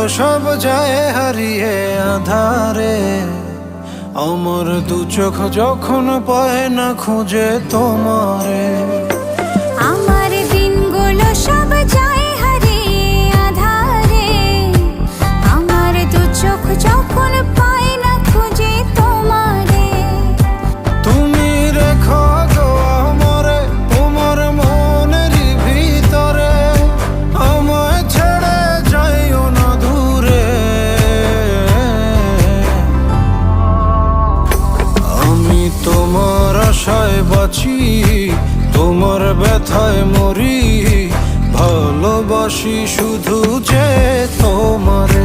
সব যায় হারিয়ে আধারে, আমার দু চোখ যখন পায় না খুঁজে তোমারে। আমার দিনগুলো সব যায় হারিয়ে আঁধারে, আমার দু চোখ যখন পায় না খুঁজে তোমারে। তুমি রেখো গো আমারে তোমার মনের ভিতরে, আমায় ছেড়ে যাইও না দূরে। আমি তোমার আশায় বাঁচি, তোমার ব্যথায় মরি, ভালোবাসি শুধু যে তোমারে।